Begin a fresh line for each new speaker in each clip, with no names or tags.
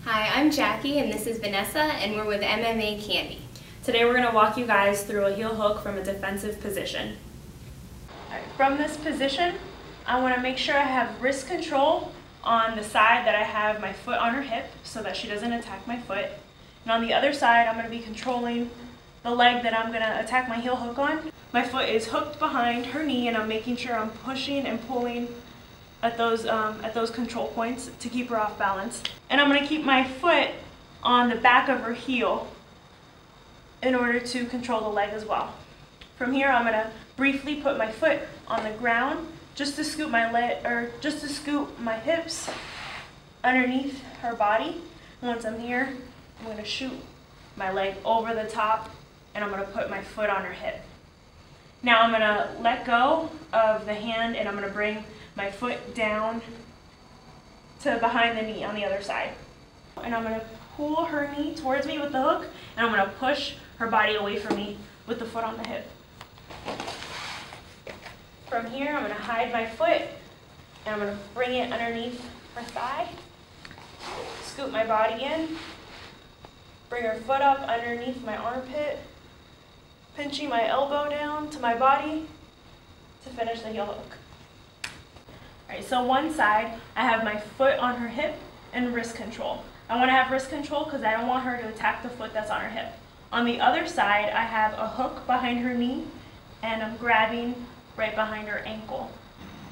Hi, I'm Jackie and this is Vanessa and we're with MMA Candy.
Today we're going to walk you guys through a heel hook from a defensive position. All right, from this position, I want to make sure I have wrist control on the side that I have my foot on her hip so that she doesn't attack my foot. And on the other side, I'm going to be controlling the leg that I'm going to attack my heel hook on. My foot is hooked behind her knee and I'm making sure I'm pushing and pulling at those control points to keep her off balance. And I'm going to keep my foot on the back of her heel in order to control the leg as well. From here, I'm going to briefly put my foot on the ground just to scoop my my hips underneath her body. And once I'm here, I'm going to shoot my leg over the top and I'm going to put my foot on her hip. Now I'm going to let go of the hand and I'm going to bring my foot down to behind the knee on the other side. And I'm going to pull her knee towards me with the hook and I'm going to push her body away from me with the foot on the hip. From here, I'm going to hide my foot and I'm going to bring it underneath her thigh, scoop my body in, bring her foot up underneath my armpit, pinching my elbow down to my body to finish the heel hook. Alright, so one side, I have my foot on her hip and wrist control. I want to have wrist control because I don't want her to attack the foot that's on her hip. On the other side, I have a hook behind her knee and I'm grabbing right behind her ankle.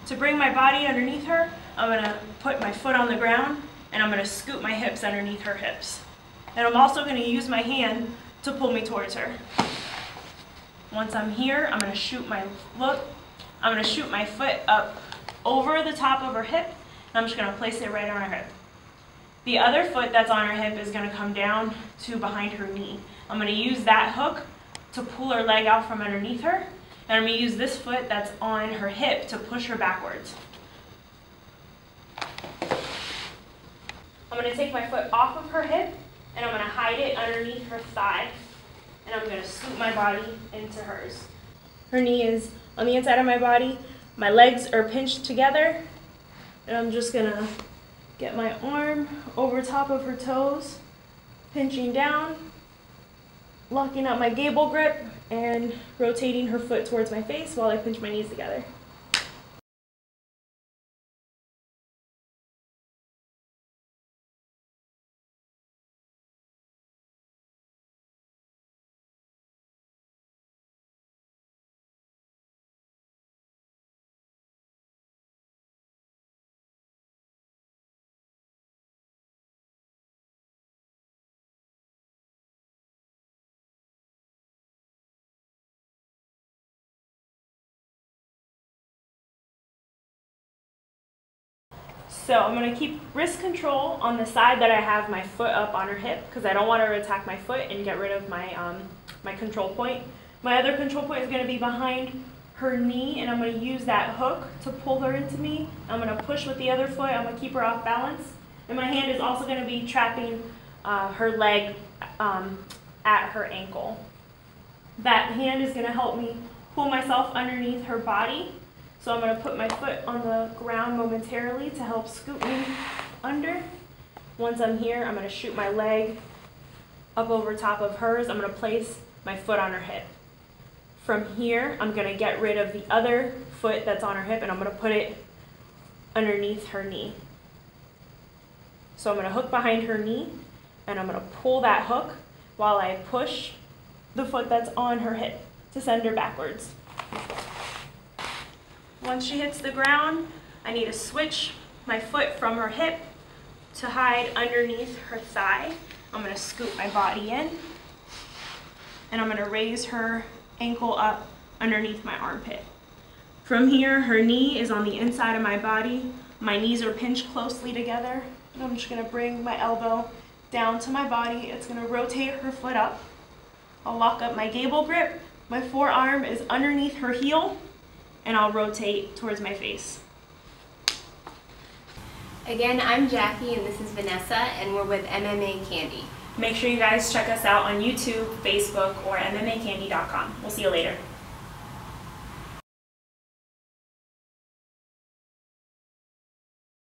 To bring my body underneath her, I'm going to put my foot on the ground and I'm going to scoop my hips underneath her hips. And I'm also going to use my hand to pull me towards her. Once I'm here, I'm going to shoot my foot up over the top of her hip, and I'm just going to place it right on her hip. The other foot that's on her hip is going to come down to behind her knee. I'm going to use that hook to pull her leg out from underneath her, and I'm going to use this foot that's on her hip to push her backwards. I'm going to take my foot off of her hip, and I'm going to hide it underneath her thigh, and I'm going to scoop my body into hers. Her knee is on the inside of my body. My legs are pinched together, and I'm just going to get my arm over top of her toes, pinching down, locking up my gable grip, and rotating her foot towards my face while I pinch my knees together. So I'm going to keep wrist control on the side that I have my foot up on her hip because I don't want her to attack my foot and get rid of my, my control point. My other control point is going to be behind her knee and I'm going to use that hook to pull her into me. I'm going to push with the other foot. I'm going to keep her off balance. And my hand is also going to be trapping her leg at her ankle. That hand is going to help me pull myself underneath her body. So I'm going to put my foot on the ground momentarily to help scoop me under. Once I'm here, I'm going to shoot my leg up over top of hers. I'm going to place my foot on her hip. From here, I'm going to get rid of the other foot that's on her hip and I'm going to put it underneath her knee. So I'm going to hook behind her knee and I'm going to pull that hook while I push the foot that's on her hip to send her backwards. Once she hits the ground, I need to switch my foot from her hip to hide underneath her thigh. I'm going to scoop my body in, and I'm going to raise her ankle up underneath my armpit. From here, her knee is on the inside of my body. My knees are pinched closely together. And I'm just going to bring my elbow down to my body. It's going to rotate her foot up. I'll lock up my gable grip. My forearm is underneath her heel, and I'll rotate towards my face.
Again, I'm Jackie and this is Vanessa and we're with MMA Candy.
Make sure you guys check us out on YouTube, Facebook, or MMAcandy.com. We'll see you later.